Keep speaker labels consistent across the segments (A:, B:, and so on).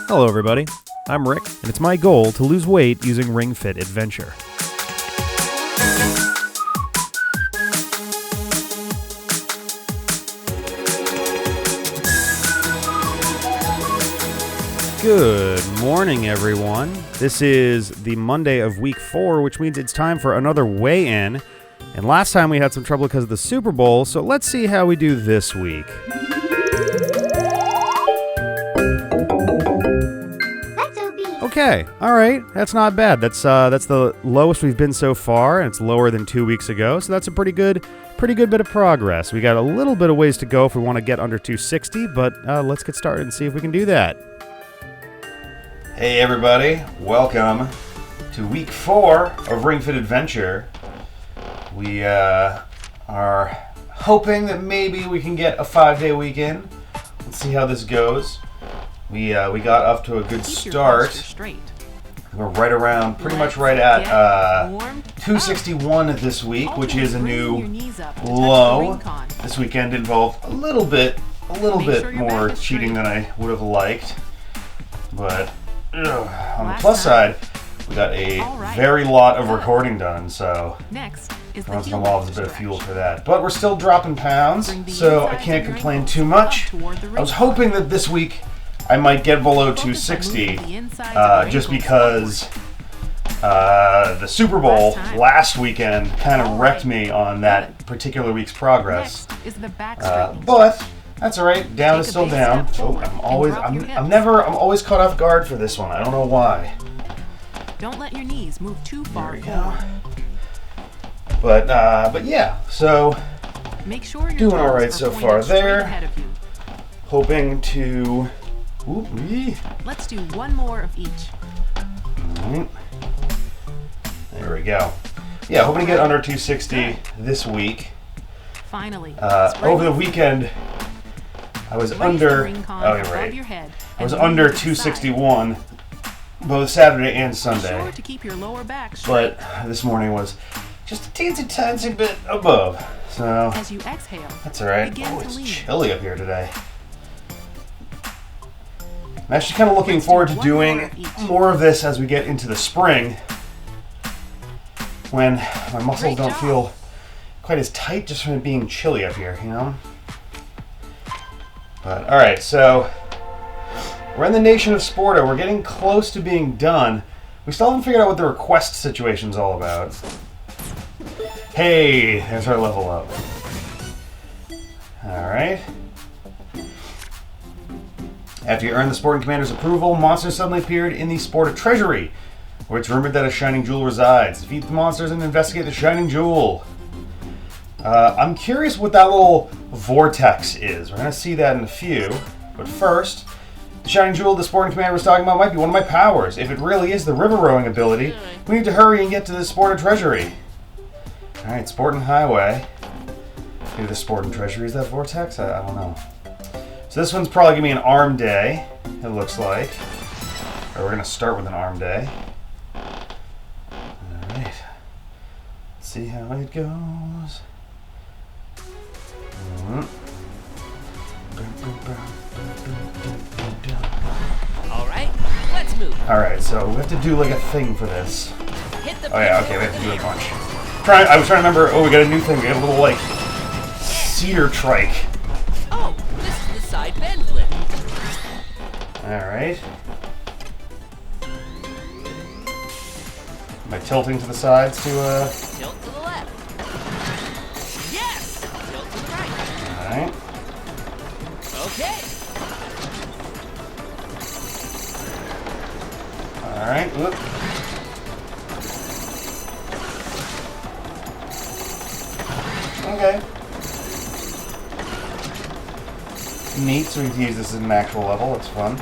A: Hello everybody, I'm Rick, and it's my goal to lose weight using Ring Fit Adventure. Good morning everyone. This is the Monday of week 4, which means it's time for another weigh-in. And last time we had some trouble because of the Super Bowl, so let's see how we do this week. Okay, all right, that's not bad. That's the lowest we've been so far, and it's lower than 2 weeks ago. So that's a pretty good bit of progress. We got a little bit of ways to go if we want to get under 260, but let's get started and see if we can do that. Hey everybody, welcome to week 4 of Ring Fit Adventure. We are hoping that maybe we can get a 5-day weekend. Let's see how this goes. We got off to a good start. We're right around, pretty much right at 261 this week, which is a new low. This weekend involved a little bit more cheating than I would have liked. But on the plus side, we got a very lot of recording done, so once in a while there's a bit of fuel for that. But we're still dropping pounds, so I can't complain too much. I was hoping that this week I might get below 260, just because the Super Bowl last weekend kind of wrecked me on that particular week's progress. But that's all right. Down is still down. Oh, I'm always caught off guard for this one. I don't know why.
B: Don't let your knees move too far.
A: There we go. But yeah. So
B: make sure you're
A: doing all right so far there. Hoping to.
B: Let's do one more of each.
A: Right. There we go. Yeah, hoping to get under 260 this week.
B: Finally.
A: Over the weekend, I was under. Oh, you're right. I was under 261 both Saturday and Sunday.
B: Sure to keep your lower back
A: but this morning was just a teensy bit above. So
B: as you exhale,
A: that's all right. Oh, it's chilly up here today. I'm actually kind of looking forward to doing more of this as we get into the spring, when my muscles don't feel quite as tight just from it being chilly up here, you know? But, alright, so we're in the nation of Sporta. We're getting close to being done. We still haven't figured out what the request situation's all about. Hey, there's our level up. Alright. After you earned the Sporting Commander's approval, monsters suddenly appeared in the Sporta Treasury, where it's rumored that a Shining Jewel resides. Defeat the monsters and investigate the Shining Jewel. I'm curious what that little vortex is. We're going to see that in a few. But first, the Shining Jewel the Sporting Commander was talking about might be one of my powers. If it really is the river rowing ability, we need to hurry and get to the Sporta Treasury. Alright, Sporting Highway. Maybe the Sporting Treasury is that vortex? I don't know. So this one's probably going to be an arm day, it looks like. Or we're going to start with an arm day. Alright. Let's see how it goes.
B: Alright, let's move.
A: Alright, so we have to do like a thing for this.
B: Oh
A: yeah, okay, we have to do a bunch. I was trying to remember, we got a new thing. We have a little like cedar trike.
B: Oh, this is the side bend flip.
A: Alright. Am I tilting to the sides to
B: Tilt to the left. Yes! Tilt to the right.
A: Alright.
B: Okay.
A: Alright, whoop. Okay. Neat, so we can use this as an actual level, that's fun.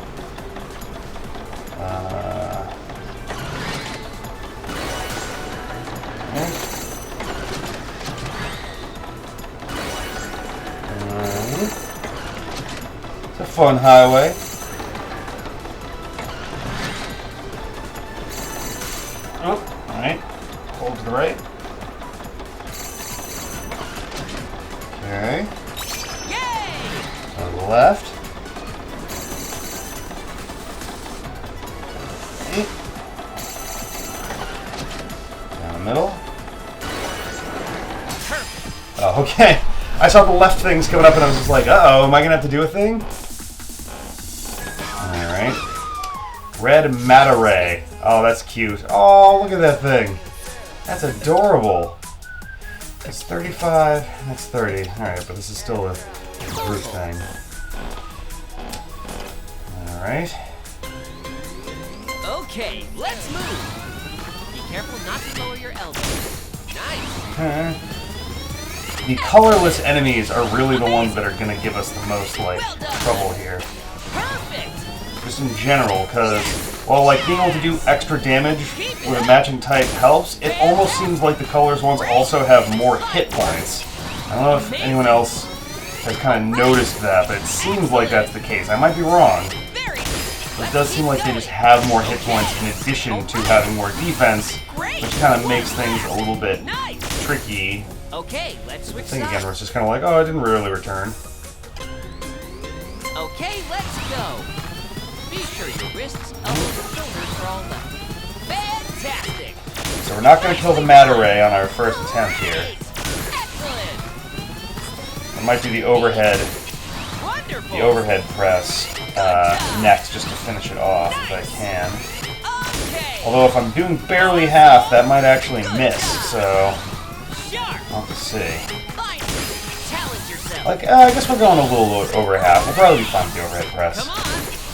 A: Okay. It's a fun highway. Oh, alright. Hold to the right. Okay.
B: Yay!
A: On the left. see. Down the middle. Oh, okay. I saw the left things coming up and I was just like, uh-oh, am I going to have to do a thing? Alright. Red Mata Ray. Oh, that's cute. Oh, look at that thing. That's adorable. That's 35, and that's 30. Alright, but this is still a group thing. Alright.
B: Okay, let's move. Be careful not to lower your elbows. Nice.
A: Okay. The colorless enemies are really the ones that are going to give us the most, like, trouble here.
B: Perfect.
A: Just in general, because while, like, being able to do extra damage with a matching type helps, it almost seems like the colors ones also have more hit points. I don't know if anyone else has kind of noticed that, but it seems like that's the case. I might be wrong. But it does seem like they just have more hit points in addition to having more defense, which kind of makes things a little bit tricky.
B: Okay, let's switch
A: I think again,
B: sides.
A: where it's just kind of like, oh, I didn't really return.
B: Okay, let's go. Be sure your wrists, elbows, and shoulders are all left. Fantastic.
A: So we're not going to kill the Mata Ray on our first attempt here.
B: Excellent.
A: I might do the overhead
B: Wonderful.
A: press next, just to finish it off if I can.
B: Okay.
A: Although if I'm doing barely half, that might actually miss. So
B: Sharp.
A: I'll have to see.
B: Fine. Challenge yourself.
A: Like, I guess we're going a little over half. We'll probably be fine with the overhead press.
B: Come on.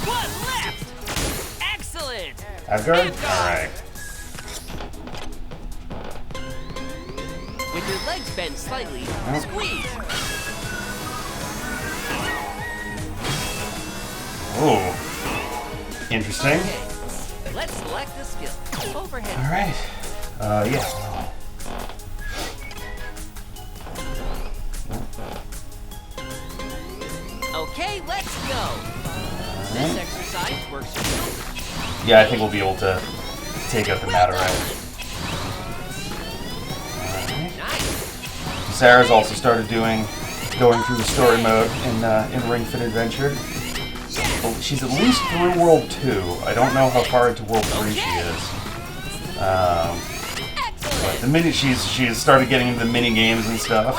B: One left. Excellent.
A: Asgard? Alright.
B: With your legs bent slightly, squeeze.
A: Ooh. Interesting.
B: Okay. Let's select the skill. Overhead.
A: Alright. Yeah.
B: Okay, let's go. This exercise works your shoulders.
A: Yeah, I think we'll be able to take out the Mata Ray. Alright.
B: Nice.
A: Sarah's also started going through the story mode in Ring Fit Adventure. She's at least through World 2. I don't know how far into World 3 she is. But the minute she has started getting into the mini games and stuff,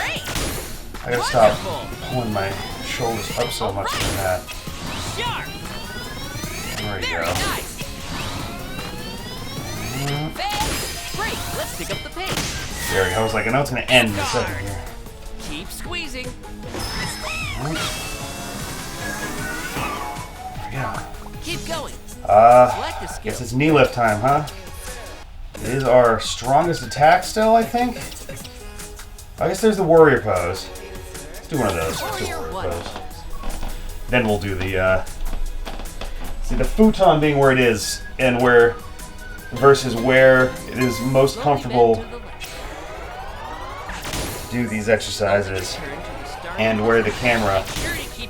A: I gotta stop pulling my shoulders up so much from that.
B: Sharp.
A: There we
B: Very
A: go.
B: nice. Great. Let's pick up the pace.
A: There we go. I was like, I know it's gonna end in a second here.
B: Keep squeezing.
A: Yeah.
B: Keep going.
A: Guess it's knee lift time, huh? It is our strongest attack still, I think. I guess there's the warrior pose. Let's do one of those. Let's do a warrior pose. Then we'll do the, see, the futon being where it is, and where, versus where it is most comfortable to do these exercises, and where the camera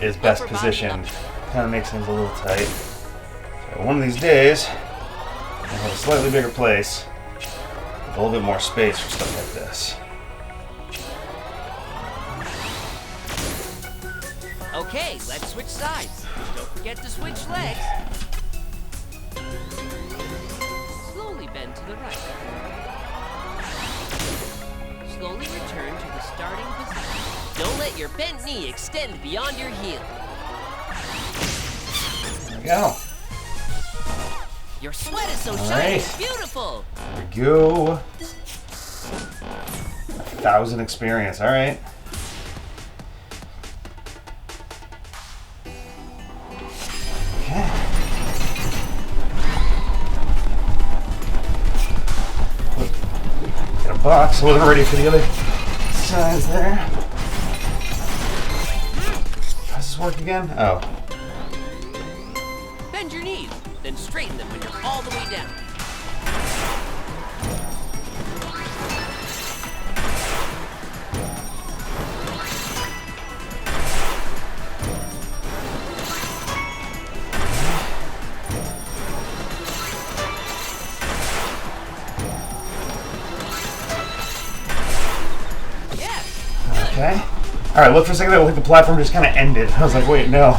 A: is best positioned. Kind of makes things a little tight. So one of these days, I'll have a slightly bigger place with a little bit more space for stuff like this.
B: Okay, let's switch sides. Don't forget to switch legs. Slowly bend to the right. Slowly return to the starting position. Don't let your bent knee extend beyond your heel.
A: There we go.
B: Your sweat is so shiny.
A: Alright.
B: It's beautiful.
A: There we go. 1,000 experience. All right. Okay. Got a box. I wasn't ready for the other size there. How does this work again? Oh.
B: Bend your knees, then straighten them when you're all the way down.
A: Okay. All right. Look for a second. Like the platform just kind of ended. I was like, wait, no.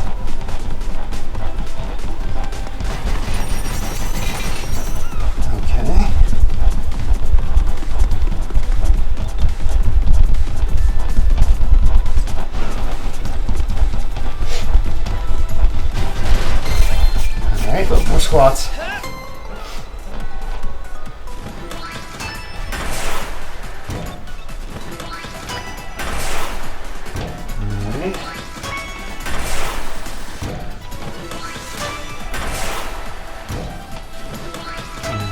A: Oh, more squats. Alright.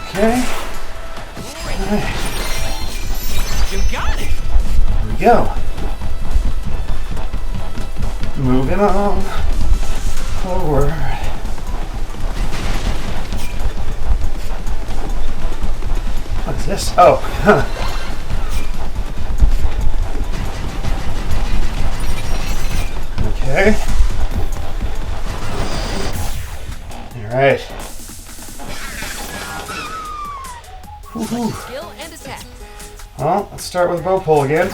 A: Okay. Alright.
B: You got it.
A: Here we go. Moving on forward. What is this? Oh. Okay. Alright.
B: Select skill and attack.
A: Well, let's start with bow pull again.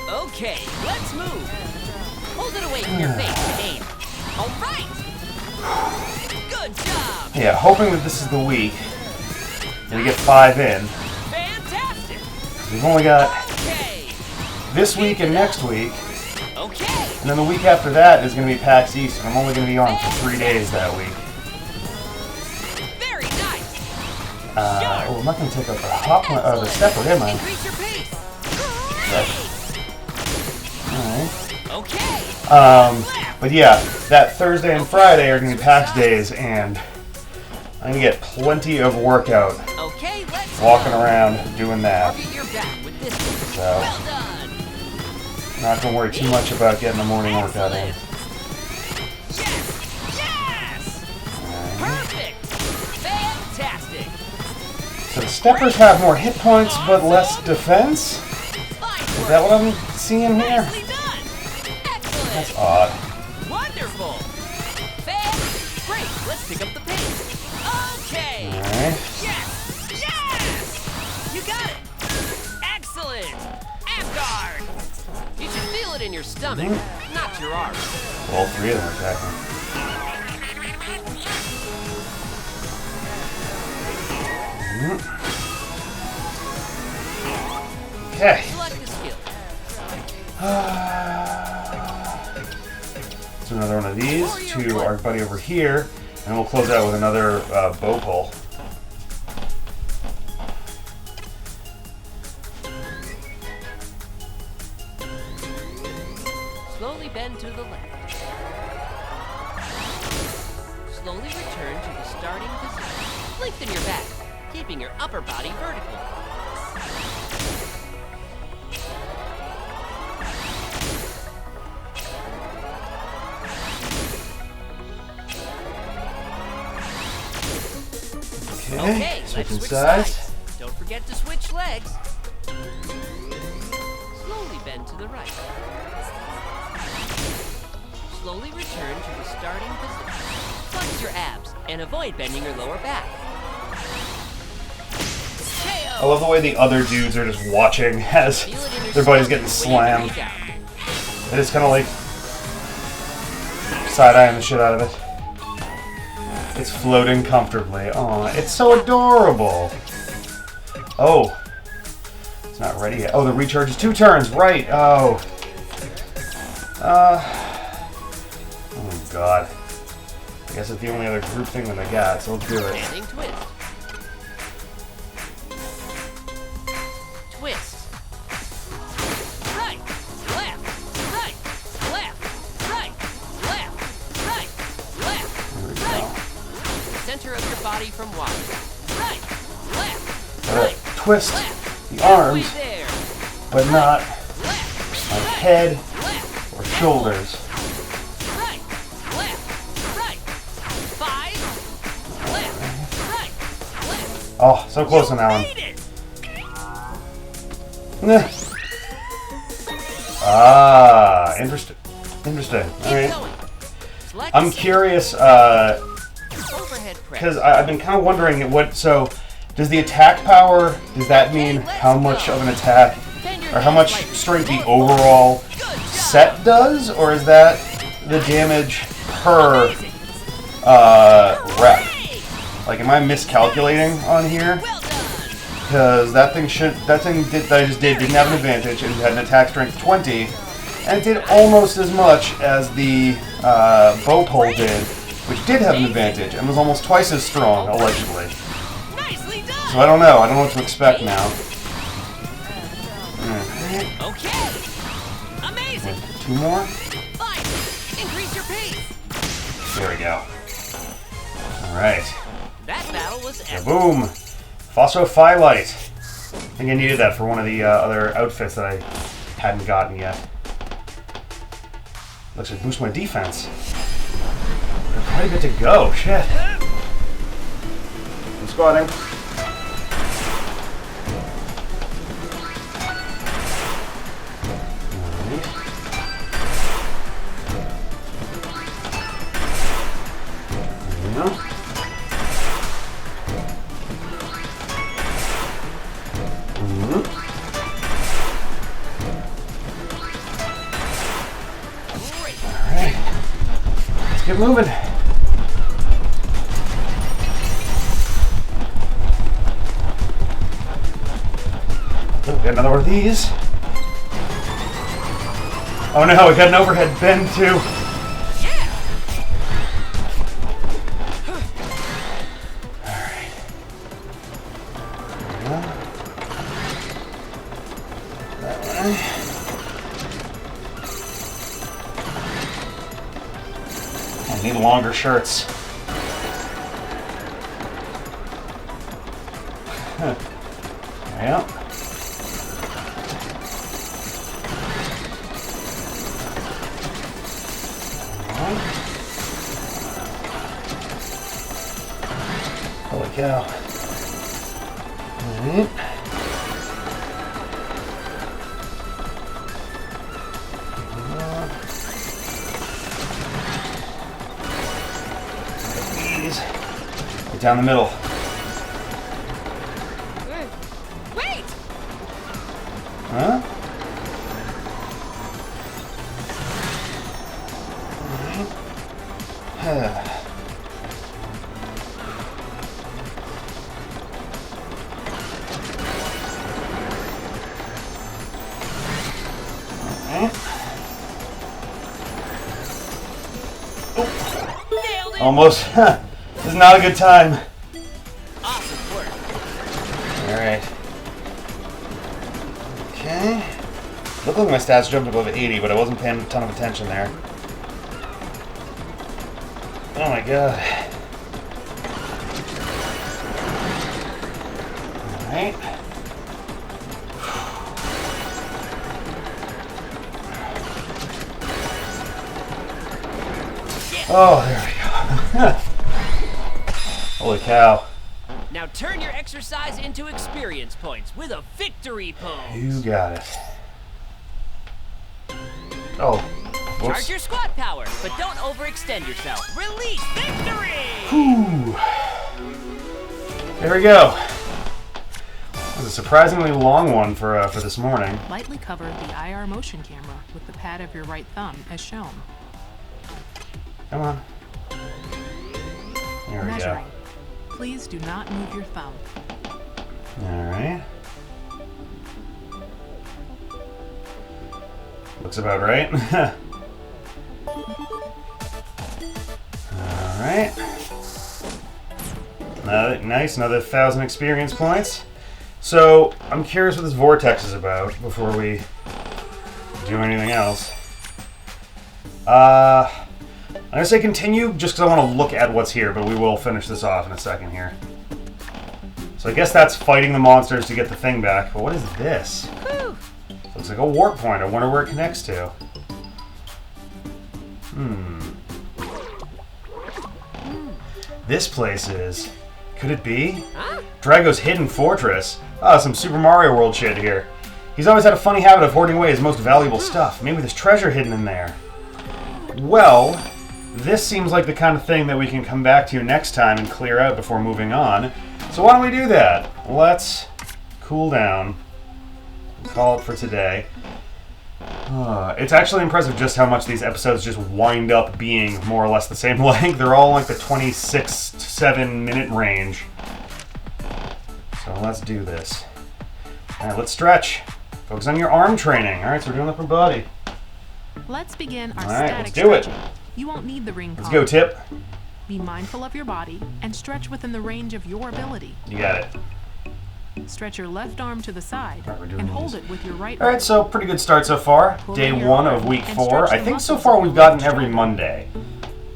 B: Okay, let's move. Hold it away from your face to aim. All right. Good job.
A: Yeah, hoping that this is the week. We get 5 in.
B: Fantastic.
A: We've only got
B: Okay.
A: this week and next week.
B: Okay.
A: And then the week after that is going to be PAX East, and I'm only going to be on for 3 days that week.
B: Very nice.
A: Oh, I'm not going to take up the hop the stepper, am I?
B: Increase your pace.
A: Alright.
B: Okay.
A: But yeah, that Thursday and Friday are going to be PAX days, and I'm going to get plenty of workout
B: Okay, let's
A: walking
B: go.
A: around doing that.
B: Target your back with this one.
A: So,
B: Well done.
A: not going to worry too much about getting a morning workout in.
B: Yes. Yes. Perfect. Fantastic.
A: So the steppers have more hit points, but less defense?
B: Fine
A: Is
B: work.
A: that what I'm seeing here?
B: Nicely done. Excellent.
A: That's odd.
B: Wonderful. Great. Let's pick up the pace. Okay.
A: Alright.
B: Yes. Yes. You got it. Excellent. Ab guard. You should feel it in your stomach, not your arms.
A: All 3 of them are attacking. Okay.
B: Select a skill.
A: So another one of these to our buddy over here, and we'll close out with another bow pull.
B: Slowly bend to the left. Slowly return to the starting position. Lengthen your back, keeping your upper body vertical.
A: Okay,
B: Let's
A: switching
B: switch
A: sides.
B: sides. Don't forget to switch legs. Slowly bend to the right. Slowly return to the starting position. Flex your abs and avoid bending your lower back.
A: I love the way the other dudes are just watching as
B: Feel it in your
A: their buddy's
B: stomach
A: getting
B: when you
A: slammed.
B: breathe out.
A: It is kind of like side-eyeing the shit out of it. It's floating comfortably. Aw, it's so adorable. Oh. It's not ready yet. Oh, the recharge is 2 turns. Right. Oh. Oh, God. I guess it's the only other group thing that I got, so let's do it.
B: Standing twist. Twist. Right, left, right, left, right, left, right, left,
A: There we
B: right.
A: go.
B: Center of your body from wide. Right, left,
A: Gotta
B: right,
A: twist
B: left.
A: the arms,
B: Halfway there.
A: but not
B: Left,
A: my
B: right,
A: head
B: left,
A: or shoulders.
B: right, left, right. 5, left, right, left.
A: Oh, so close on that one.
B: Made it.
A: Nah. Ah, interesting. Interesting. All
B: Keep
A: right.
B: going. Select
A: I'm curious
B: overhead press.
A: because I've been kind of wondering what. So, does the attack power? Does that mean how much of an attack
B: Bend your
A: or how
B: knees
A: much
B: slightly.
A: strength the
B: More forward.
A: overall
B: Good job.
A: set does, or is that the damage per
B: Amazing.
A: rep?
B: Hooray.
A: Like, am I miscalculating on here?
B: Well done.
A: Because that thing that I just did didn't have an advantage and had an attack strength 20, And it did almost as much as the bow pole did, which did have an advantage and was almost twice as strong, allegedly.
B: Nicely done.
A: So I don't know. I don't know what to expect now.
B: Okay. Amazing.
A: Two more.
B: Fine. Increase your pace.
A: There we go. All right.
B: That battle was epic.
A: Boom. Phosphophyllite. I think I needed that for one of the other outfits that I hadn't gotten yet. Looks like boost my defense. Quite a bit to go. Shit. I'm squatting. Get moving. Oh, got another one of these. Oh no, we got an overhead bend too. Alright. That way. I need longer shirts. Yep. Holy cow. Down the middle.
B: Wait!
A: Huh?
B: Nailed it!
A: Almost. This is not a good time.
B: Awesome work.
A: Alright. Okay. Looked like my stats jumped above 80, but I wasn't paying a ton of attention there. Oh my god. Alright. Oh, there we go. Holy cow.
B: Now turn your exercise into experience points with a victory pose.
A: You got it. Oh. Whoops.
B: Charge your squat power, but don't overextend yourself. Release victory!
A: Whew. There we go. That was a surprisingly long one for this morning.
C: Lightly cover the IR motion camera with the pad of your right thumb as shown.
A: Come on. There we
C: Measuring.
A: go.
C: Please do not move your thumb.
A: Alright. Looks about right. Alright. Nice, another 1,000 experience points. So, I'm curious what this vortex is about before we do anything else. I'm going to say continue just because I want to look at what's here, but we will finish this off in a second here. So I guess that's fighting the monsters to get the thing back, but what is this?
B: Whew.
A: Looks like a warp point. I wonder where it connects to. This place is... Could it be?
B: Huh?
A: Drago's hidden fortress. Ah, some Super Mario World shit here. He's always had a funny habit of hoarding away his most valuable stuff. Maybe there's treasure hidden in there. Well, this seems like the kind of thing that we can come back to next time and clear out before moving on. So why don't we do that? Let's cool down. Call it for today. It's actually impressive just how much these episodes just wind up being more or less the same length. They're all like the 26 to 7 minute range. So let's do this. Alright, let's stretch. Focus on your arm training. Alright, so we're doing upper body.
C: Let's begin our
A: All right,
C: static
A: let's do it.
C: stretching. You won't need the ring
A: Let's
C: collar.
A: go, Tip.
C: Be mindful of your body and stretch within the range of your ability.
A: You got it.
C: Stretch your left arm to the side
A: All right, we're doing
C: and hold
A: these.
C: it with your right
A: All right,
C: arm.
A: so pretty good start so far. Day 1 of week 4. I think so far we've gotten every Monday.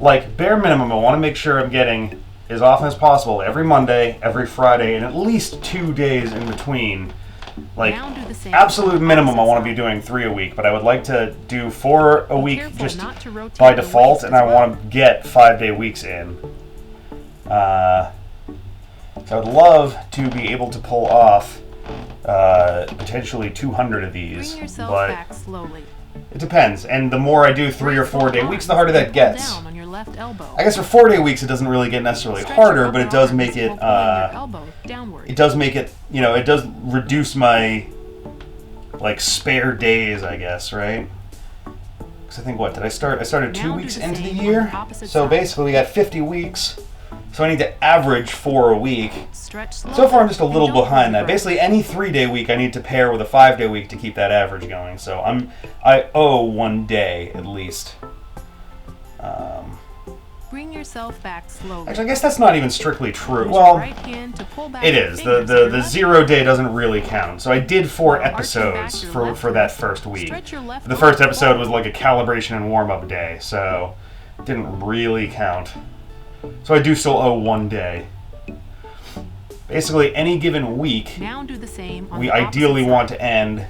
A: Like, bare minimum, I want to make sure I'm getting as often as possible every Monday, every Friday, and at least 2 days in between. Like,
C: Now do the same
A: absolute
C: on the
A: minimum, I
C: opposite
A: want to be
C: side.
A: doing 3 a week, but I would like to do 4 a week
C: careful
A: just
C: not to rotate
A: by
C: the
A: default,
C: weights
A: and
C: as
A: I
C: well.
A: want to get 5-day weeks in. So I would love to be able to pull off potentially 200 of these,
C: Bring yourself
A: but
C: back slowly.
A: it depends. And the more I do 3 or 4 day weeks, the harder
C: And
A: that
C: pull
A: gets.
C: down on your left elbow.
A: I guess for 4-day weeks, it doesn't really get necessarily
C: Stretch
A: harder,
C: your
A: but it
C: upper
A: does
C: arms
A: make it.
C: while pulling your elbow downward.
A: It does make it. You know, it does reduce my like spare days, I guess, right? Because I think what did I start? I started 2
C: Now do
A: weeks
C: the
A: into the
C: same on
A: year,
C: the opposite
A: so
C: side.
A: basically we got 50 weeks. So I need to average 4 a week.
C: Stretch slowly.
A: So far, I'm just a
C: and
A: little
C: don't hold
A: behind
C: your
A: that.
C: breath.
A: Basically, any 3-day week I need to pair with a 5-day week to keep that average going. So I owe 1 day at least.
C: Bring yourself back slowly.
A: Actually, I guess that's not even strictly true.
C: Use your
A: Well,
C: right hand to pull back
A: it
C: your
A: is.
C: fingers
A: The
C: on your left
A: 0 day doesn't really count. So I did 4
C: While arching
A: episodes
C: back your
A: for
C: left
A: that
C: wrist,
A: first week.
C: stretch your left
A: The
C: arm
A: first episode
C: forward.
A: was like a calibration and warm-up day, so it didn't really count. So I do still owe 1 day. Basically, any given week,
C: Now do the same on
A: we
C: the opposite
A: ideally
C: side.
A: want to end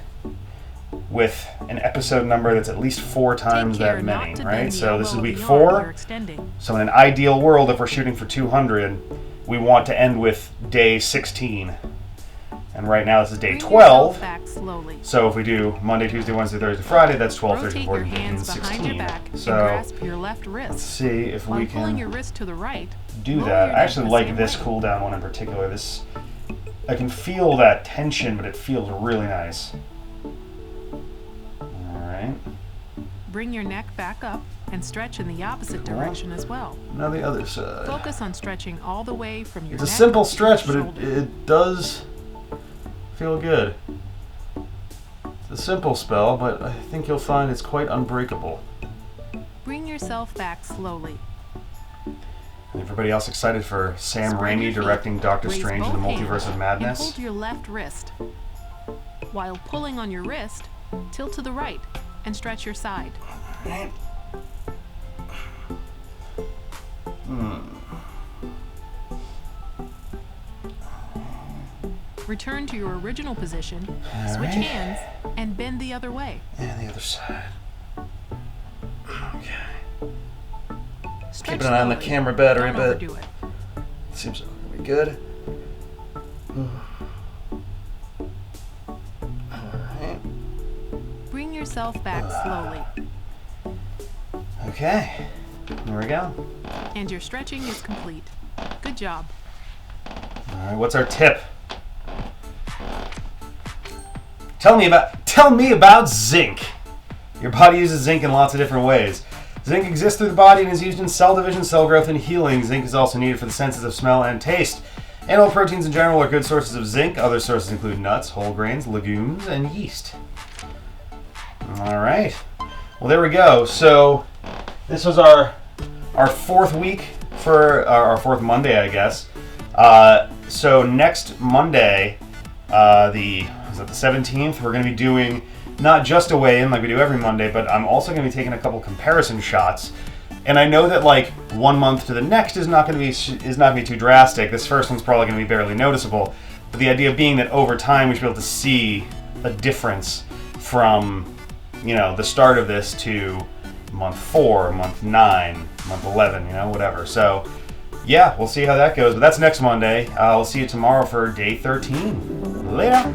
A: with an episode number that's at least 4 times
C: Take care
A: that
C: not
A: many,
C: to
A: right?
C: bend the
A: So this is
C: elbow
A: week
C: beyond your
A: 4.
C: extending.
A: So in an ideal world, if we're shooting for 200, we want to end with day 16. And right now this is day
C: Bring
A: 12.
C: yourself back slowly.
A: So if we do Monday, Tuesday, Wednesday, Thursday, Friday, that's 12, 13,
C: Rotate your
A: 14, 15,
C: hands behind
A: 16.
C: your back and
A: So
C: grasp your left
A: let's
C: wrist.
A: see if
C: While
A: we
C: pulling your
A: can
C: wrist to the right,
A: do
C: lower
A: that.
C: your
A: I actually
C: neck the
A: like
C: same
A: this
C: way.
A: cooldown one in particular. This, I can feel that tension, but it feels really nice. Alright.
C: Bring your neck back up and stretch in the opposite direction as well.
A: Now the other side.
C: Focus on stretching all the way from your
A: It's a
C: neck
A: simple
C: to
A: stretch,
C: your
A: but
C: shoulder.
A: it does feel good. It's a simple spell, but I think you'll find it's quite unbreakable.
C: Bring yourself back slowly.
A: Everybody else excited for Sam
C: Spread
A: Raimi
C: your feet.
A: directing Doctor
C: Raise
A: Strange and the
C: both
A: Multiverse
C: hands
A: of Madness?
C: And hold your left wrist. While pulling on your wrist, tilt to the right and stretch your side. Return to your original position, switch
A: Alright.
C: hands, and bend the other way.
A: And the other side. Okay.
C: Stretch
A: Keeping an eye on the
C: slowly.
A: camera battery,
C: Don't
A: but
C: overdo it.
A: seems like it'll be good. Alright.
C: Bring yourself back slowly.
A: Okay. There we go.
C: And your stretching is complete. Good job.
A: Alright, what's our tip? Tell me about zinc. Your body uses zinc in lots of different ways. Zinc exists through the body and is used in cell division, cell growth, and healing. Zinc is also needed for the senses of smell and taste. Animal proteins in general are good sources of zinc. Other sources include nuts, whole grains, legumes, and yeast. Alright. Well, there we go. So, this was our 4th week for our 4th Monday, I guess. So next Monday, the 17th, we're going to be doing not just a weigh-in like we do every Monday, but I'm also going to be taking a couple comparison shots. And I know that like 1 month to the next is not going to be too drastic. This first one's probably going to be barely noticeable. But the idea being that over time we should be able to see a difference from, you know, the start of this to month 4, month 9, month 11, you know, whatever. So yeah, we'll see how that goes. But that's next Monday. We'll see you tomorrow for day 13. Later.